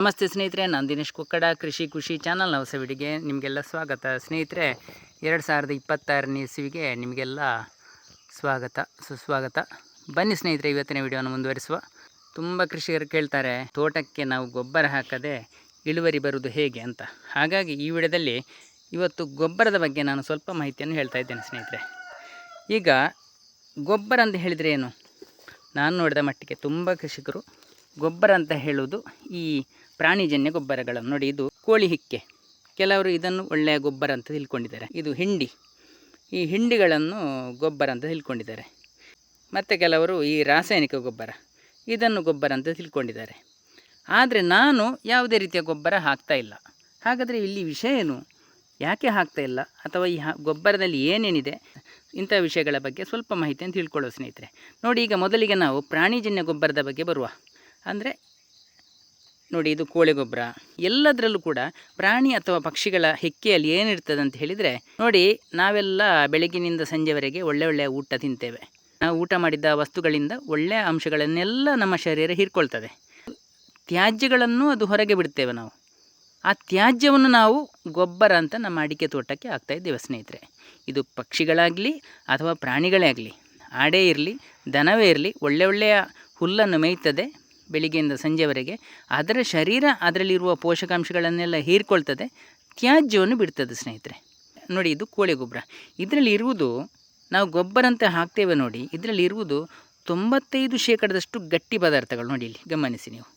ನಮಸ್ತೆ ಸ್ನೇಹಿತರೆ, ನಾನು ದಿನೇಶ್ ಕುಕ್ಕಡ. ಕೃಷಿ ಖುಷಿ ಚಾನಲ್ನ ಹೊಸ ವಿಡಿಯೋಗೆ ನಿಮಗೆಲ್ಲ ಸ್ವಾಗತ. ಸ್ನೇಹಿತರೆ, 2026ನೇ ಇಸವಿಗೆ ನಿಮಗೆಲ್ಲ ಸ್ವಾಗತ ಸುಸ್ವಾಗತ. ಬನ್ನಿ ಸ್ನೇಹಿತರೆ, ಇವತ್ತಿನ ವಿಡಿಯೋನ ಮುಂದುವರಿಸುವ. ತುಂಬ ಕೃಷಿಕರು ಕೇಳ್ತಾರೆ, ತೋಟಕ್ಕೆ ನಾವು ಗೊಬ್ಬರ ಹಾಕದೆ ಇಳುವರಿ ಬರುವುದು ಹೇಗೆ ಅಂತ. ಹಾಗಾಗಿ ಈ ವಿಡಿಯೋದಲ್ಲಿ ಇವತ್ತು ಗೊಬ್ಬರದ ಬಗ್ಗೆ ನಾನು ಸ್ವಲ್ಪ ಮಾಹಿತಿಯನ್ನು ಹೇಳ್ತಾ ಇದ್ದೇನೆ ಸ್ನೇಹಿತರೆ. ಈಗ ಗೊಬ್ಬರ ಅಂತ ಹೇಳಿದರೆ ಏನು? ನಾನು ನೋಡಿದ ಮಟ್ಟಿಗೆ ತುಂಬ ಕೃಷಿಕರು ಗೊಬ್ಬರ ಅಂತ ಹೇಳುವುದು ಈ ಪ್ರಾಣಿಜನ್ಯ ಗೊಬ್ಬರಗಳನ್ನು ನೋಡಿ. ಇದು ಕೋಳಿ ಹಿಕ್ಕೆ, ಕೆಲವರು ಇದನ್ನು ಒಳ್ಳೆಯ ಗೊಬ್ಬರ ಅಂತ ತಿಳ್ಕೊಂಡಿದ್ದಾರೆ. ಇದು ಹಿಂಡಿ, ಈ ಹಿಂಡಿಗಳನ್ನು ಗೊಬ್ಬರ ಅಂತ ತಿಳ್ಕೊಂಡಿದ್ದಾರೆ. ಮತ್ತು ಕೆಲವರು ಈ ರಾಸಾಯನಿಕ ಗೊಬ್ಬರ, ಇದನ್ನು ಗೊಬ್ಬರ ಅಂತ ತಿಳ್ಕೊಂಡಿದ್ದಾರೆ. ಆದರೆ ನಾನು ಯಾವುದೇ ರೀತಿಯ ಗೊಬ್ಬರ ಹಾಕ್ತಾ ಇಲ್ಲ. ಹಾಗಾದರೆ ಇಲ್ಲಿ ವಿಷಯ ಏನು, ಯಾಕೆ ಹಾಕ್ತಾ ಇಲ್ಲ, ಅಥವಾ ಈ ಗೊಬ್ಬರದಲ್ಲಿ ಏನೇನಿದೆ, ಇಂಥ ವಿಷಯಗಳ ಬಗ್ಗೆ ಸ್ವಲ್ಪ ಮಾಹಿತಿಯನ್ನು ತಿಳ್ಕೊಳ್ಳೋ ಸ್ನೇಹಿತರೆ. ನೋಡಿ, ಈಗ ಮೊದಲಿಗೆ ನಾವು ಪ್ರಾಣಿಜನ್ಯ ಗೊಬ್ಬರದ ಬಗ್ಗೆ ಬರುವ. ಅಂದರೆ ನೋಡಿ, ಇದು ಕೋಳಿ ಗೊಬ್ಬರ. ಎಲ್ಲದರಲ್ಲೂ ಕೂಡ ಪ್ರಾಣಿ ಅಥವಾ ಪಕ್ಷಿಗಳ ಹೆಕ್ಕೆಯಲ್ಲಿ ಏನಿರ್ತದೆ ಅಂತ ಹೇಳಿದರೆ, ನೋಡಿ, ನಾವೆಲ್ಲ ಬೆಳಗಿನಿಂದ ಸಂಜೆವರೆಗೆ ಒಳ್ಳೆಯ ಊಟ ತಿಂತೇವೆ. ನಾವು ಊಟ ಮಾಡಿದ ವಸ್ತುಗಳಿಂದ ಒಳ್ಳೆಯ ಅಂಶಗಳನ್ನೆಲ್ಲ ನಮ್ಮ ಶರೀರ ಹೀರ್ಕೊಳ್ತದೆ. ತ್ಯಾಜ್ಯಗಳನ್ನು ಅದು ಹೊರಗೆ ಬಿಡ್ತೇವೆ ನಾವು. ಆ ತ್ಯಾಜ್ಯವನ್ನು ನಾವು ಗೊಬ್ಬರ ಅಂತ ನಮ್ಮ ಅಡಿಕೆ ತೋಟಕ್ಕೆ ಹಾಕ್ತಾಯಿದ್ದೇವೆ ಸ್ನೇಹಿತರೆ. ಇದು ಪಕ್ಷಿಗಳಾಗಲಿ ಅಥವಾ ಪ್ರಾಣಿಗಳೇ ಆಗಲಿ, ಆಡೇ ಇರಲಿ ದನವೇ ಇರಲಿ, ಒಳ್ಳೆಯ ಹುಲ್ಲನ್ನು ಮೇಯ್ತದೆ ಬೆಳಿಗ್ಗೆಯಿಂದ ಸಂಜೆವರೆಗೆ. ಅದರ ಶರೀರ ಅದರಲ್ಲಿರುವ ಪೋಷಕಾಂಶಗಳನ್ನೆಲ್ಲ ಹೀರ್ಕೊಳ್ತದೆ, ತ್ಯಾಜ್ಯವನ್ನು ಬಿಡ್ತದೆ ಸ್ನೇಹಿತರೆ. ನೋಡಿ, ಇದು ಕೋಳಿ ಗೊಬ್ಬರ. ಇದರಲ್ಲಿ ಇರುವುದು, ನಾವು ಗೊಬ್ಬರ ಅಂತ ಹಾಕ್ತೇವೆ ನೋಡಿ, ಇದರಲ್ಲಿ ಇರುವುದು 95% ಗಟ್ಟಿ ಪದಾರ್ಥಗಳು. ನೋಡಿ, ಇಲ್ಲಿ ಗಮನಿಸಿ ನೀವು.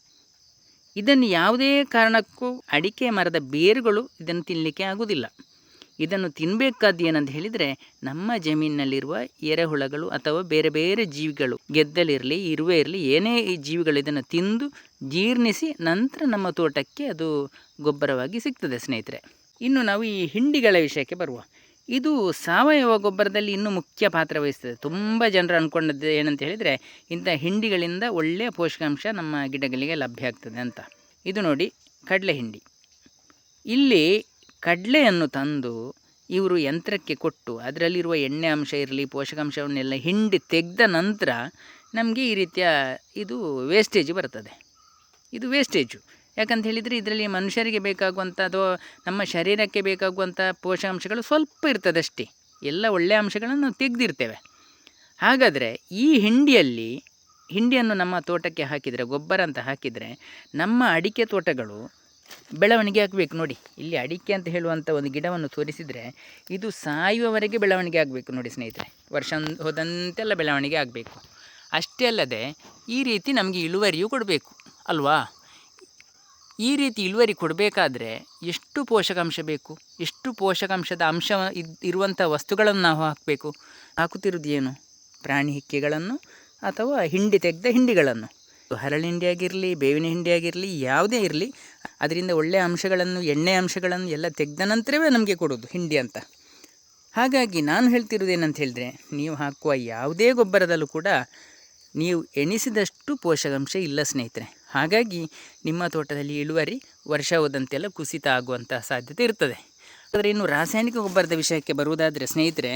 ಇದನ್ನು ಯಾವುದೇ ಕಾರಣಕ್ಕೂ ಅಡಿಕೆ ಮರದ ಬೇರುಗಳು ಇದನ್ನು ತಿನ್ನಲಿಕ್ಕೆ ಆಗೋದಿಲ್ಲ. ಇದನ್ನು ತಿನ್ನಬೇಕಾದ್ದು ಏನಂತ ಹೇಳಿದರೆ, ನಮ್ಮ ಜಮೀನಿನಲ್ಲಿರುವ ಎರೆಹುಳಗಳು ಅಥವಾ ಬೇರೆ ಬೇರೆ ಜೀವಿಗಳು, ಗೆದ್ದಲಿರಲಿ ಇರುವೆ ಇರಲಿ, ಏನೇ ಈ ಜೀವಿಗಳು ಇದನ್ನು ತಿಂದು ಜೀರ್ಣಿಸಿ ನಂತರ ನಮ್ಮ ತೋಟಕ್ಕೆ ಅದು ಗೊಬ್ಬರವಾಗಿ ಸಿಗ್ತದೆ ಸ್ನೇಹಿತರೆ. ಇನ್ನು ನಾವು ಈ ಹಿಂಡಿಗಳ ವಿಷಯಕ್ಕೆ ಬರುವ. ಇದು ಸಾವಯವ ಗೊಬ್ಬರದಲ್ಲಿ ಇನ್ನೂ ಮುಖ್ಯ ಪಾತ್ರ ವಹಿಸ್ತದೆ. ತುಂಬ ಜನರು ಅಂದ್ಕೊಂಡದ್ದು ಏನಂತ ಹೇಳಿದರೆ, ಇಂಥ ಹಿಂಡಿಗಳಿಂದ ಒಳ್ಳೆಯ ಪೋಷಕಾಂಶ ನಮ್ಮ ಗಿಡಗಳಿಗೆ ಲಭ್ಯ ಆಗ್ತದೆ ಅಂತ. ಇದು ನೋಡಿ, ಕಡಲೆ ಹಿಂಡಿ. ಇಲ್ಲಿ ಕಡಲೆಯನ್ನು ತಂದು ಇವರು ಯಂತ್ರಕ್ಕೆ ಕೊಟ್ಟು ಅದರಲ್ಲಿರುವ ಎಣ್ಣೆ ಅಂಶ ಇರಲಿ ಪೋಷಕಾಂಶವನ್ನೆಲ್ಲ ಹಿಂಡಿ ತೆಗೆದ ನಂತರ ನಮಗೆ ಈ ರೀತಿಯ ಇದು ವೇಸ್ಟೇಜ್ ಬರ್ತದೆ. ಇದು ವೇಸ್ಟೇಜು. ಯಾಕಂತ ಹೇಳಿದರೆ ಇದರಲ್ಲಿ ಮನುಷ್ಯರಿಗೆ ಬೇಕಾಗುವಂಥ ಅಥವಾ ನಮ್ಮ ಶರೀರಕ್ಕೆ ಬೇಕಾಗುವಂಥ ಪೋಷಕಾಂಶಗಳು ಸ್ವಲ್ಪ ಇರ್ತದೆ ಅಷ್ಟೇ. ಎಲ್ಲ ಒಳ್ಳೆಯ ಅಂಶಗಳನ್ನು ನಾವು ತೆಗೆದಿರ್ತೇವೆ. ಹಾಗಾದರೆ ಈ ಹಿಂಡಿಯನ್ನು ನಮ್ಮ ತೋಟಕ್ಕೆ ಹಾಕಿದರೆ, ಗೊಬ್ಬರ ಅಂತ ಹಾಕಿದರೆ, ನಮ್ಮ ಅಡಿಕೆ ತೋಟಗಳು ಬೆಳವಣಿಗೆ ಆಗಬೇಕು. ನೋಡಿ, ಇಲ್ಲಿ ಅಡಿಕೆ ಅಂತ ಹೇಳುವಂಥ ಒಂದು ಗಿಡವನ್ನು ತೋರಿಸಿದರೆ ಇದು ಸಾಯುವವರೆಗೆ ಬೆಳವಣಿಗೆ ಆಗಬೇಕು ನೋಡಿ ಸ್ನೇಹಿತರೆ. ವರ್ಷ ಹೋದಂತೆಲ್ಲ ಬೆಳವಣಿಗೆ ಆಗಬೇಕು. ಅಷ್ಟೇ ಅಲ್ಲದೆ ಈ ರೀತಿ ನಮಗೆ ಇಳುವರಿಯೂ ಕೊಡಬೇಕು ಅಲ್ವಾ? ಈ ರೀತಿ ಇಳುವರಿ ಕೊಡಬೇಕಾದ್ರೆ ಎಷ್ಟು ಪೋಷಕಾಂಶ ಬೇಕು, ಎಷ್ಟು ಪೋಷಕಾಂಶದ ಅಂಶ ಇರುವಂಥ ವಸ್ತುಗಳನ್ನು ನಾವು ಹಾಕಬೇಕು. ಹಾಕುತ್ತಿರೋದು ಏನು? ಪ್ರಾಣಿ ಹಿಕ್ಕೆಗಳನ್ನು ಅಥವಾ ಹಿಂಡಿ ತೆಗೆದ ಹಿಂಡಿಗಳನ್ನು. ಹರಳು ಹಿಂಡಿ ಆಗಿರಲಿ, ಬೇವಿನ ಹಿಂಡಿ ಆಗಿರಲಿ, ಯಾವುದೇ ಇರಲಿ, ಅದರಿಂದ ಒಳ್ಳೆಯ ಅಂಶಗಳನ್ನು, ಎಣ್ಣೆ ಅಂಶಗಳನ್ನು ಎಲ್ಲ ತೆಗೆದ ನಂತರವೇ ನಮಗೆ ಕೊಡೋದು ಹಿಂಡಿ ಅಂತ. ಹಾಗಾಗಿ ನಾನು ಹೇಳ್ತಿರೋದು ಏನಂತ ಹೇಳಿದ್ರೆ, ನೀವು ಹಾಕುವ ಯಾವುದೇ ಗೊಬ್ಬರದಲ್ಲೂ ಕೂಡ ನೀವು ಎಣಿಸಿದಷ್ಟು ಪೋಷಕಾಂಶ ಇಲ್ಲ ಸ್ನೇಹಿತರೆ. ಹಾಗಾಗಿ ನಿಮ್ಮ ತೋಟದಲ್ಲಿ ಇಳುವರಿ ವರ್ಷ ಹೋದಂತೆಲ್ಲ ಕುಸಿತ ಆಗುವಂಥ ಸಾಧ್ಯತೆ ಇರ್ತದೆ. ಆದರೆ ಇನ್ನು ರಾಸಾಯನಿಕ ಗೊಬ್ಬರದ ವಿಷಯಕ್ಕೆ ಬರುವುದಾದರೆ ಸ್ನೇಹಿತರೆ,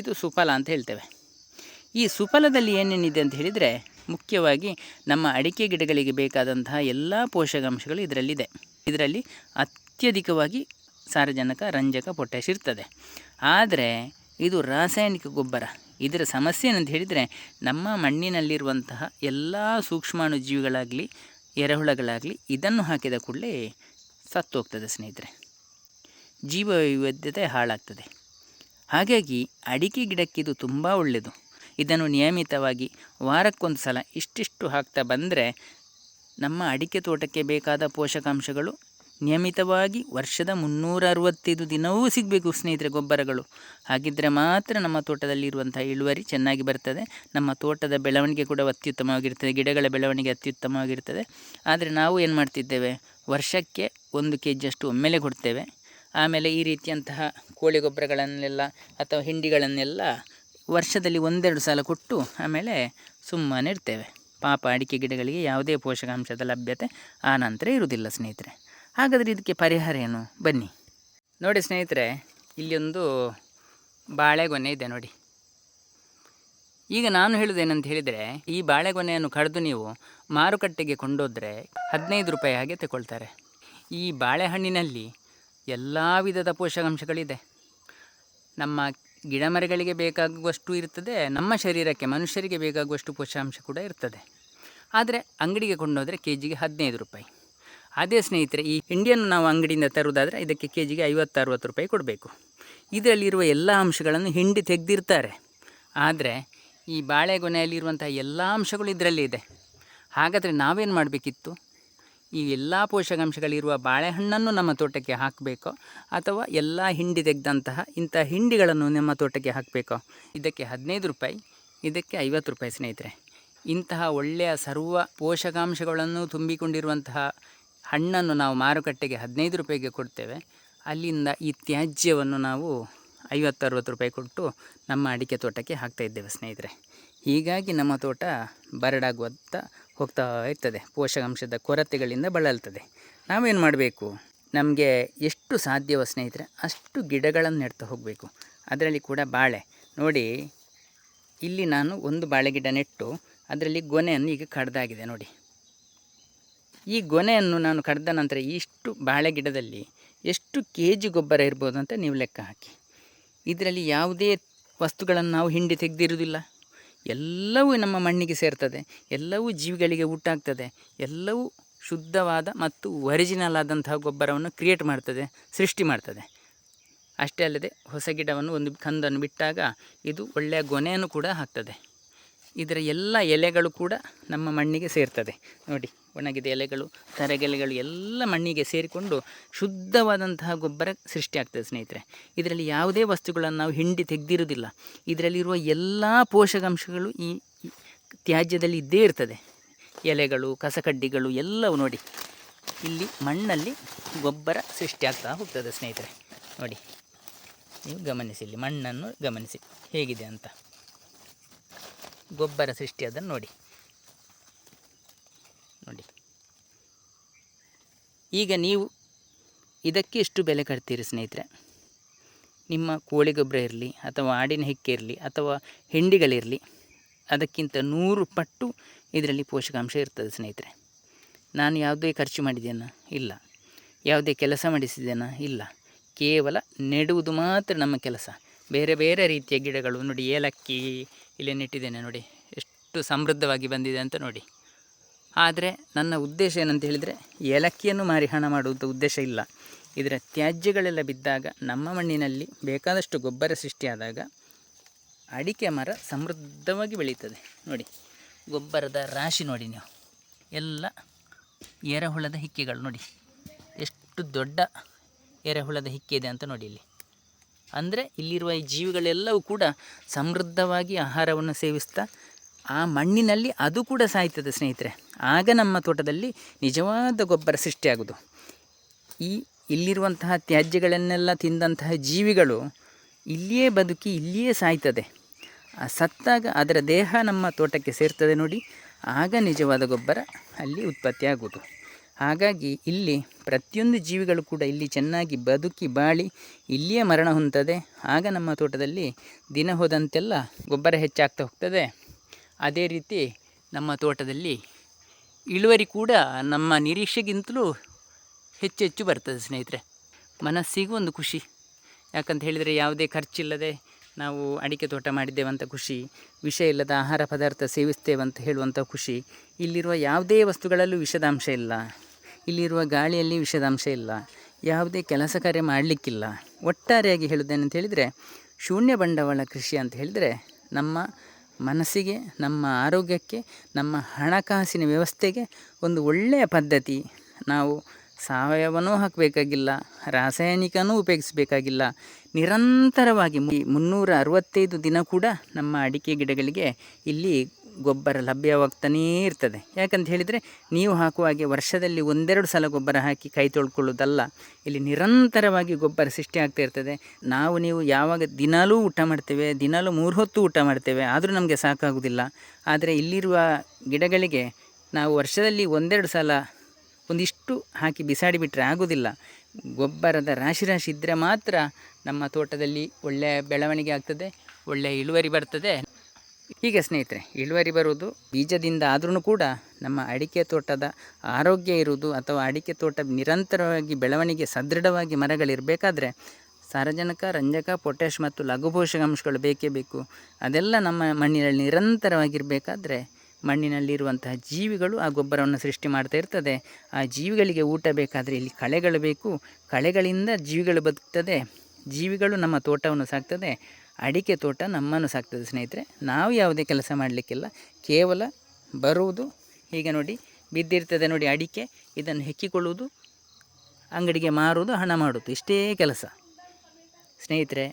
ಇದು ಸುಫಲ ಅಂತ ಹೇಳ್ತೇವೆ. ಈ ಸುಫಲದಲ್ಲಿ ಏನೇನಿದೆ ಅಂತ ಹೇಳಿದರೆ, ಮುಖ್ಯವಾಗಿ ನಮ್ಮ ಅಡಿಕೆ ಗಿಡಗಳಿಗೆ ಬೇಕಾದಂತಹ ಎಲ್ಲ ಪೋಷಕಾಂಶಗಳು ಇದರಲ್ಲಿದೆ. ಇದರಲ್ಲಿ ಅತ್ಯಧಿಕವಾಗಿ ಸಾರಜನಕ, ರಂಜಕ, ಪೊಟ್ಯಾಷ್ ಇರ್ತದೆ. ಆದರೆ ಇದು ರಾಸಾಯನಿಕ ಗೊಬ್ಬರ. ಇದರ ಸಮಸ್ಯೆ ಏನಂತ ಹೇಳಿದರೆ, ನಮ್ಮ ಮಣ್ಣಿನಲ್ಲಿರುವಂತಹ ಎಲ್ಲ ಸೂಕ್ಷ್ಮಾಣು ಜೀವಿಗಳಾಗಲಿ ಎರೆಹುಳಗಳಾಗಲಿ ಇದನ್ನು ಹಾಕಿದ ಕೂಡಲೇ ಸತ್ತೋಗ್ತದೆ ಸ್ನೇಹಿತರೆ. ಜೀವ ವೈವಿಧ್ಯತೆ ಹಾಳಾಗ್ತದೆ. ಹಾಗಾಗಿ ಅಡಿಕೆ ಗಿಡಕ್ಕೆ ಇದು ತುಂಬ ಒಳ್ಳೆಯದು. ಇದನ್ನು ನಿಯಮಿತವಾಗಿ ವಾರಕ್ಕೊಂದು ಸಲ ಇಷ್ಟಿಷ್ಟು ಹಾಕ್ತಾ ಬಂದರೆ ನಮ್ಮ ಅಡಿಕೆ ತೋಟಕ್ಕೆ ಬೇಕಾದ ಪೋಷಕಾಂಶಗಳು ನಿಯಮಿತವಾಗಿ ವರ್ಷದ 365 ದಿನವೂ ಸಿಗಬೇಕು ಸ್ನೇಹಿತರೆ ಗೊಬ್ಬರಗಳು. ಹಾಗಿದ್ದರೆ ಮಾತ್ರ ನಮ್ಮ ತೋಟದಲ್ಲಿರುವಂಥ ಇಳುವರಿ ಚೆನ್ನಾಗಿ ಬರ್ತದೆ. ನಮ್ಮ ತೋಟದ ಬೆಳವಣಿಗೆ ಕೂಡ ಅತ್ಯುತ್ತಮವಾಗಿರ್ತದೆ, ಗಿಡಗಳ ಬೆಳವಣಿಗೆ ಅತ್ಯುತ್ತಮವಾಗಿರ್ತದೆ. ಆದರೆ ನಾವು ಏನು ಮಾಡ್ತಿದ್ದೇವೆ, ವರ್ಷಕ್ಕೆ 1 kg ಒಮ್ಮೆಲೆ ಕೊಡ್ತೇವೆ. ಆಮೇಲೆ ಈ ರೀತಿಯಂತಹ ಕೋಳಿ ಗೊಬ್ಬರಗಳನ್ನೆಲ್ಲ ಅಥವಾ ಹಿಂಡಿಗಳನ್ನೆಲ್ಲ ವರ್ಷದಲ್ಲಿ 1-2 ಸಲ ಕೊಟ್ಟು ಆಮೇಲೆ ಸುಮ್ಮನೆ ಇರ್ತೇವೆ. ಪಾಪ ಅಡಿಕೆ ಗಿಡಗಳಿಗೆ ಯಾವುದೇ ಪೋಷಕಾಂಶದ ಲಭ್ಯತೆ ಆ ನಂತರ ಇರುವುದಿಲ್ಲ ಸ್ನೇಹಿತರೆ. ಹಾಗಾದರೆ ಇದಕ್ಕೆ ಪರಿಹಾರ ಏನು? ಬನ್ನಿ ನೋಡಿ ಸ್ನೇಹಿತರೆ, ಇಲ್ಲೊಂದು ಬಾಳೆಗೊನೆ ಇದೆ ನೋಡಿ. ಈಗ ನಾನು ಹೇಳೋದೇನಂತ ಹೇಳಿದರೆ, ಈ ಬಾಳೆಗೊನೆಯನ್ನು ಕಡಿದು ನೀವು ಮಾರುಕಟ್ಟೆಗೆ ಕೊಂಡೋದ್ರೆ 15 ರೂಪಾಯಿ ಹಾಗೆ ತಗೊಳ್ತಾರೆ. ಈ ಬಾಳೆಹಣ್ಣಿನಲ್ಲಿ ಎಲ್ಲ ವಿಧದ ಪೋಷಕಾಂಶಗಳಿದೆ. ನಮ್ಮ ಗಿಡ ಮರಗಳಿಗೆ ಬೇಕಾಗುವಷ್ಟು ಇರ್ತದೆ, ನಮ್ಮ ಶರೀರಕ್ಕೆ ಮನುಷ್ಯರಿಗೆ ಬೇಕಾಗುವಷ್ಟು ಪೋಷಕಾಂಶ ಕೂಡ ಇರ್ತದೆ. ಆದರೆ ಅಂಗಡಿಗೆ ಕೊಂಡೋದ್ರೆ ಕೆ ಜಿಗೆ 15 ರೂಪಾಯಿ. ಅದೇ ಸ್ನೇಹಿತರೆ, ಈ ಹಿಂಡಿಯನ್ನು ನಾವು ಅಂಗಡಿಯಿಂದ ತರುವುದಾದರೆ ಇದಕ್ಕೆ ಕೆ ಜಿಗೆ 50-60 ರೂಪಾಯಿ ಕೊಡಬೇಕು. ಇದರಲ್ಲಿರುವ ಎಲ್ಲ ಅಂಶಗಳನ್ನು ಹಿಂಡಿ ತೆಗೆದಿರ್ತಾರೆ. ಆದರೆ ಈ ಬಾಳೆಗೊನೆಯಲ್ಲಿರುವಂಥ ಎಲ್ಲ ಅಂಶಗಳು ಇದರಲ್ಲಿ ಇದೆ. ಹಾಗಾದರೆ ನಾವೇನು ಮಾಡಬೇಕಿತ್ತು? ಈ ಎಲ್ಲ ಪೋಷಕಾಂಶಗಳಿರುವ ಬಾಳೆಹಣ್ಣನ್ನು ನಮ್ಮ ತೋಟಕ್ಕೆ ಹಾಕಬೇಕೋ ಅಥವಾ ಎಲ್ಲ ಹಿಂಡಿ ತೆಗೆದಂತಹ ಇಂಥ ಹಿಂಡಿಗಳನ್ನು ನಮ್ಮ ತೋಟಕ್ಕೆ ಹಾಕಬೇಕೋ? ಇದಕ್ಕೆ 15 ರೂಪಾಯಿ, ಇದಕ್ಕೆ 50 ರೂಪಾಯಿ ಸ್ನೇಹಿತರೆ. ಇಂತಹ ಒಳ್ಳೆಯ ಸರ್ವ ಪೋಷಕಾಂಶಗಳನ್ನು ತುಂಬಿಕೊಂಡಿರುವಂತಹ ಹಣ್ಣನ್ನು ನಾವು ಮಾರುಕಟ್ಟೆಗೆ 15 ರೂಪಾಯಿಗೆ ಕೊಡ್ತೇವೆ. ಅಲ್ಲಿಂದ ಈ ತ್ಯಾಜ್ಯವನ್ನು ನಾವು 50-60 ರೂಪಾಯಿ ಕೊಟ್ಟು ನಮ್ಮ ಅಡಿಕೆ ತೋಟಕ್ಕೆ ಹಾಕ್ತಾಯಿದ್ದೇವೆ ಸ್ನೇಹಿತರೆ. ಹೀಗಾಗಿ ನಮ್ಮ ತೋಟ ಬರಡಾಗುತ್ತಾ ಹೋಗ್ತಾ ಇರ್ತದೆ, ಪೋಷಕಾಂಶದ ಕೊರತೆಗಳಿಂದ ಬಳಲ್ತದೆ. ನಾವೇನು ಮಾಡಬೇಕು? ನಮಗೆ ಎಷ್ಟು ಸಾಧ್ಯವೋ ಸ್ನೇಹಿತರೆ ಅಷ್ಟು ಗಿಡಗಳನ್ನು ನೆಡ್ತಾ ಹೋಗಬೇಕು. ಅದರಲ್ಲಿ ಕೂಡ ಬಾಳೆ ನೋಡಿ, ಇಲ್ಲಿ ನಾನು ಒಂದು ಬಾಳೆ ಗಿಡ ನೆಟ್ಟು ಅದರಲ್ಲಿ ಗೊನೆಯನ್ನು ಈಗ ಕಡ್ದಾಗಿದೆ ನೋಡಿ. ಈ ಗೊನೆಯನ್ನು ನಾನು ಕಡ್ದ ನಂತರ ಇಷ್ಟು ಬಾಳೆ ಗಿಡದಲ್ಲಿ ಎಷ್ಟು ಕೆ ಜಿ ಗೊಬ್ಬರ ಇರ್ಬೋದು ಅಂತ ನೀವು ಲೆಕ್ಕ ಹಾಕಿ. ಇದರಲ್ಲಿ ಯಾವುದೇ ವಸ್ತುಗಳನ್ನು ನಾವು ಹಿಂಡಿ ತೆಗೆದಿರುವುದಿಲ್ಲ. ಎಲ್ಲವೂ ನಮ್ಮ ಮಣ್ಣಿಗೆ ಸೇರ್ತದೆ, ಎಲ್ಲವೂ ಜೀವಿಗಳಿಗೆ ಊಟ ಆಗ್ತದೆ, ಎಲ್ಲವೂ ಶುದ್ಧವಾದ ಮತ್ತು ಒರಿಜಿನಲ್ ಆದಂತಹ ಗೊಬ್ಬರವನ್ನು ಕ್ರಿಯೇಟ್ ಮಾಡ್ತದೆ, ಸೃಷ್ಟಿ ಮಾಡ್ತದೆ. ಅಷ್ಟೇ ಅಲ್ಲದೆ ಹೊಸ ಗಿಡವನ್ನು ಒಂದು ಕಂದನ್ನು ಬಿಟ್ಟಾಗ ಇದು ಒಳ್ಳೆಯ ಗೊನೆಯನ್ನು ಕೂಡ ಹಾಕ್ತದೆ. ಇದರ ಎಲ್ಲ ಎಲೆಗಳು ಕೂಡ ನಮ್ಮ ಮಣ್ಣಿಗೆ ಸೇರ್ತದೆ ನೋಡಿ. ಒಣಗಿದ ಎಲೆಗಳು, ತರಗೆಲೆಗಳು ಎಲ್ಲ ಮಣ್ಣಿಗೆ ಸೇರಿಕೊಂಡು ಶುದ್ಧವಾದಂತಹ ಗೊಬ್ಬರ ಸೃಷ್ಟಿಯಾಗ್ತದೆ ಸ್ನೇಹಿತರೆ. ಇದರಲ್ಲಿ ಯಾವುದೇ ವಸ್ತುಗಳನ್ನು ನಾವು ಹಿಂಡಿ ತೆಗೆದಿರುವುದಿಲ್ಲ. ಇದರಲ್ಲಿರುವ ಎಲ್ಲ ಪೋಷಕಾಂಶಗಳು ಈ ತ್ಯಾಜ್ಯದಲ್ಲಿ ಇದ್ದೇ ಇರ್ತದೆ. ಎಲೆಗಳು, ಕಸಕಡ್ಡಿಗಳು ಎಲ್ಲವೂ ನೋಡಿ, ಇಲ್ಲಿ ಮಣ್ಣಲ್ಲಿ ಗೊಬ್ಬರ ಸೃಷ್ಟಿಯಾಗ್ತಾ ಹೋಗ್ತದೆ ಸ್ನೇಹಿತರೆ. ನೋಡಿ, ನೀವು ಗಮನಿಸಿ, ಇಲ್ಲಿ ಮಣ್ಣನ್ನು ಗಮನಿಸಿ ಹೇಗಿದೆ ಅಂತ. ಗೊಬ್ಬರ ಸೃಷ್ಟಿಯಾದನ್ನು ನೋಡಿ. ಈಗ ನೀವು ಇದಕ್ಕೆ ಎಷ್ಟು ಬೆಲೆ ಕಟ್ತೀರಿ ಸ್ನೇಹಿತರೆ? ನಿಮ್ಮ ಕೋಳಿ ಗೊಬ್ಬರ ಇರಲಿ ಅಥವಾ ಆಡಿನ ಹಿಕ್ಕೆ ಇರಲಿ ಅಥವಾ ಹಿಂಡಿಗಳಿರಲಿ, ಅದಕ್ಕಿಂತ 100 ಪಟ್ಟು ಇದರಲ್ಲಿ ಪೋಷಕಾಂಶ ಇರ್ತದೆ ಸ್ನೇಹಿತರೆ. ನಾನು ಯಾವುದೇ ಖರ್ಚು ಮಾಡಿದ್ದೇನಾ? ಇಲ್ಲ. ಯಾವುದೇ ಕೆಲಸ ಮಾಡಿಸಿದ್ದೇನಾ? ಇಲ್ಲ. ಕೇವಲ ನೆಡುವುದು ಮಾತ್ರ ನಮ್ಮ ಕೆಲಸ. ಬೇರೆ ಬೇರೆ ರೀತಿಯ ಗಿಡಗಳು ನೋಡಿ, ಏಲಕ್ಕಿ ಇಲ್ಲೇ ನೆಟ್ಟಿದ್ದೇನೆ ನೋಡಿ, ಎಷ್ಟು ಸಮೃದ್ಧವಾಗಿ ಬಂದಿದೆ ಅಂತ ನೋಡಿ. ಆದರೆ ನನ್ನ ಉದ್ದೇಶ ಏನಂತ ಹೇಳಿದರೆ, ಏಲಕ್ಕಿಯನ್ನು ಮಾರಿ ಹಣ ಮಾಡುವಂಥ ಉದ್ದೇಶ ಇಲ್ಲ. ಇದರ ತ್ಯಾಜ್ಯಗಳೆಲ್ಲ ಬಿದ್ದಾಗ ನಮ್ಮ ಮಣ್ಣಿನಲ್ಲಿ ಬೇಕಾದಷ್ಟು ಗೊಬ್ಬರ ಸೃಷ್ಟಿಯಾದಾಗ ಅಡಿಕೆ ಮರ ಸಮೃದ್ಧವಾಗಿ ಬೆಳೀತದೆ ನೋಡಿ. ಗೊಬ್ಬರದ ರಾಶಿ ನೋಡಿ ನೀವು, ಎಲ್ಲ ಎರೆಹುಳದ ಹಿಕ್ಕೆಗಳು ನೋಡಿ, ಎಷ್ಟು ದೊಡ್ಡ ಎರೆಹುಳದ ಹಿಕ್ಕೆ ಇದೆ ಅಂತ ನೋಡಿ ಇಲ್ಲಿ. ಅಂದರೆ ಇಲ್ಲಿರುವ ಈ ಜೀವಿಗಳೆಲ್ಲವೂ ಕೂಡ ಸಮೃದ್ಧವಾಗಿ ಆಹಾರವನ್ನು ಸೇವಿಸ್ತಾ ಆ ಮಣ್ಣಿನಲ್ಲಿ ಅದು ಕೂಡ ಸಾಯ್ತದೆ ಸ್ನೇಹಿತರೆ. ಆಗ ನಮ್ಮ ತೋಟದಲ್ಲಿ ನಿಜವಾದ ಗೊಬ್ಬರ ಸೃಷ್ಟಿಯಾಗೋದು. ಇಲ್ಲಿರುವಂತಹ ತ್ಯಾಜ್ಯಗಳನ್ನೆಲ್ಲ ತಿಂದಂತಹ ಜೀವಿಗಳು ಇಲ್ಲಿಯೇ ಬದುಕಿ ಇಲ್ಲಿಯೇ ಸಾಯ್ತದೆ. ಸತ್ತಾಗ ಅದರ ದೇಹ ನಮ್ಮ ತೋಟಕ್ಕೆ ಸೇರ್ತದೆ ನೋಡಿ, ಆಗ ನಿಜವಾದ ಗೊಬ್ಬರ ಅಲ್ಲಿ ಉತ್ಪತ್ತಿಯಾಗುವುದು. ಹಾಗಾಗಿ ಇಲ್ಲಿ ಪ್ರತಿಯೊಂದು ಜೀವಿಗಳು ಕೂಡ ಇಲ್ಲಿ ಚೆನ್ನಾಗಿ ಬದುಕಿ ಬಾಳಿ ಇಲ್ಲಿಯೇ ಮರಣ ಹೊಂದದೆ. ಆಗ ನಮ್ಮ ತೋಟದಲ್ಲಿ ದಿನ ಹೋದಂತೆಲ್ಲ ಗೊಬ್ಬರ ಹೆಚ್ಚಾಗ್ತಾ ಹೋಗ್ತದೆ. ಅದೇ ರೀತಿ ನಮ್ಮ ತೋಟದಲ್ಲಿ ಇಳುವರಿ ಕೂಡ ನಮ್ಮ ನಿರೀಕ್ಷೆಗಿಂತಲೂ ಹೆಚ್ಚೆಚ್ಚು ಬರ್ತದೆ ಸ್ನೇಹಿತರೆ. ಮನಸ್ಸಿಗೂ ಒಂದು ಖುಷಿ. ಯಾಕಂತ ಹೇಳಿದರೆ ಯಾವುದೇ ಖರ್ಚಿಲ್ಲದೆ ನಾವು ಅಡಿಕೆ ತೋಟ ಮಾಡಿದ್ದೇವಂತ ಖುಷಿ, ವಿಷ ಇಲ್ಲದ ಆಹಾರ ಪದಾರ್ಥ ಸೇವಿಸ್ತೇವಂತ ಹೇಳುವಂಥ ಖುಷಿ. ಇಲ್ಲಿರುವ ಯಾವುದೇ ವಸ್ತುಗಳಲ್ಲೂ ವಿಷದಾಂಶ ಇಲ್ಲ, ಇಲ್ಲಿರುವ ಗಾಳಿಯಲ್ಲಿ ವಿಷದಾಂಶ ಇಲ್ಲ, ಯಾವುದೇ ಕೆಲಸ ಕಾರ್ಯ ಮಾಡಲಿಕ್ಕಿಲ್ಲ. ಒಟ್ಟಾರೆಯಾಗಿ ಹೇಳೋದೇನಂತ ಹೇಳಿದರೆ, ಶೂನ್ಯ ಬಂಡವಾಳ ಕೃಷಿ ಅಂತ ಹೇಳಿದರೆ ನಮ್ಮ ಮನಸ್ಸಿಗೆ, ನಮ್ಮ ಆರೋಗ್ಯಕ್ಕೆ, ನಮ್ಮ ಹಣಕಾಸಿನ ವ್ಯವಸ್ಥೆಗೆ ಒಂದು ಒಳ್ಳೆಯ ಪದ್ಧತಿ. ನಾವು ಸಾವಯವನೂ ಹಾಕಬೇಕಾಗಿಲ್ಲ, ರಾಸಾಯನಿಕನೂ ಉಪಯೋಗಿಸಬೇಕಾಗಿಲ್ಲ. ನಿರಂತರವಾಗಿ 365 ದಿನ ಕೂಡ ನಮ್ಮ ಅಡಿಕೆ ಗಿಡಗಳಿಗೆ ಇಲ್ಲಿ ಗೊಬ್ಬರ ಲಭ್ಯವಾಗ್ತಾನೇ ಇರ್ತದೆ. ಯಾಕಂತ ಹೇಳಿದರೆ, ನೀವು ಹಾಕುವಾಗೆ ವರ್ಷದಲ್ಲಿ 1-2 ಸಲ ಗೊಬ್ಬರ ಹಾಕಿ ಕೈ ತೊಳ್ಕೊಳ್ಳೋದಲ್ಲ. ಇಲ್ಲಿ ನಿರಂತರವಾಗಿ ಗೊಬ್ಬರ ಸೃಷ್ಟಿ ಆಗ್ತಾ ಇರ್ತದೆ. ನೀವು ಯಾವಾಗ ದಿನಾಲೂ ಊಟ ಮಾಡ್ತೇವೆ, ದಿನಾಲೂ 3 ಹೊತ್ತು ಊಟ ಮಾಡ್ತೇವೆ, ಆದರೂ ನಮಗೆ ಸಾಕಾಗುವುದಿಲ್ಲ. ಆದರೆ ಇಲ್ಲಿರುವ ಗಿಡಗಳಿಗೆ ನಾವು ವರ್ಷದಲ್ಲಿ 1-2 ಸಲ ಒಂದಿಷ್ಟು ಹಾಕಿ ಬಿಸಾಡಿಬಿಟ್ರೆ ಆಗೋದಿಲ್ಲ. ಗೊಬ್ಬರದ ರಾಶಿ ರಾಶಿ ಇದ್ದರೆ ಮಾತ್ರ ನಮ್ಮ ತೋಟದಲ್ಲಿ ಒಳ್ಳೆಯ ಬೆಳವಣಿಗೆ ಆಗ್ತದೆ, ಒಳ್ಳೆಯ ಇಳುವರಿ ಬರ್ತದೆ. ಹೀಗೆ ಸ್ನೇಹಿತರೆ, ಇಳುವರಿ ಬರುವುದು ಬೀಜದಿಂದ ಆದ್ರೂ ಕೂಡ ನಮ್ಮ ಅಡಿಕೆ ತೋಟದ ಆರೋಗ್ಯ ಇರುವುದು ಅಥವಾ ಅಡಿಕೆ ತೋಟ ನಿರಂತರವಾಗಿ ಬೆಳವಣಿಗೆ ಸದೃಢವಾಗಿ ಮರಗಳಿರಬೇಕಾದ್ರೆ ಸಾರಜನಕ, ರಂಜಕ, ಪೊಟ್ಯಾಷ್ ಮತ್ತು ಲಘು ಪೋಷಕಾಂಶಗಳು ಬೇಕೇ ಬೇಕು. ಅದೆಲ್ಲ ನಮ್ಮ ಮಣ್ಣಿನಲ್ಲಿ ನಿರಂತರವಾಗಿರಬೇಕಾದ್ರೆ ಮಣ್ಣಿನಲ್ಲಿರುವಂತಹ ಜೀವಿಗಳು ಆ ಗೊಬ್ಬರವನ್ನು ಸೃಷ್ಟಿ ಮಾಡ್ತಾ ಇರ್ತದೆ. ಆ ಜೀವಿಗಳಿಗೆ ಊಟ ಬೇಕಾದರೆ ಇಲ್ಲಿ ಕಳೆಗಳು ಬೇಕು. ಕಳೆಗಳಿಂದ ಜೀವಿಗಳು ಬದುಕ್ತದೆ. ಜೀವಿಗಳು ನಮ್ಮ ತೋಟವನ್ನು ಸಾಕ್ತದೆ. ಅಡಿಕೆ ತೋಟ ನಮ್ಮನ್ನು ಸಾಕ್ತದೆ ಸ್ನೇಹಿತರೆ. ನಾವು ಯಾವುದೇ ಕೆಲಸ ಮಾಡಲಿಕ್ಕಿಲ್ಲ, ಕೇವಲ ಬರುವುದು. ಈಗ ನೋಡಿ ಬಿದ್ದಿರ್ತದೆ ನೋಡಿ ಅಡಿಕೆ, ಇದನ್ನು ಹೆಕ್ಕಿಕೊಳ್ಳುವುದು, ಅಂಗಡಿಗೆ ಮಾರುವುದು, ಹಣ ಮಾಡುವುದು, ಇಷ್ಟೇ ಕೆಲಸ ಸ್ನೇಹಿತರೆ.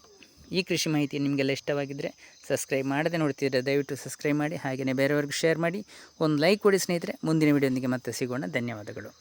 ಈ ಕೃಷಿ ಮಾಹಿತಿ ನಿಮಗೆಲ್ಲ ಇಷ್ಟವಾಗಿದ್ದರೆ ಸಬ್ಸ್ಕ್ರೈಬ್ ಮಾಡದೆ ನೋಡ್ತಿದ್ರೆ ದಯವಿಟ್ಟು ಸಬ್ಸ್ಕ್ರೈಬ್ ಮಾಡಿ, ಹಾಗೆಯೇ ಬೇರೆಯವ್ರಿಗೆ ಶೇರ್ ಮಾಡಿ, ಒಂದು ಲೈಕ್ ಕೊಡಿ ಸ್ನೇಹಿತರೆ. ಮುಂದಿನ ವಿಡಿಯೋದೊಂದಿಗೆ ಮತ್ತೆ ಸಿಗೋಣ. ಧನ್ಯವಾದಗಳು.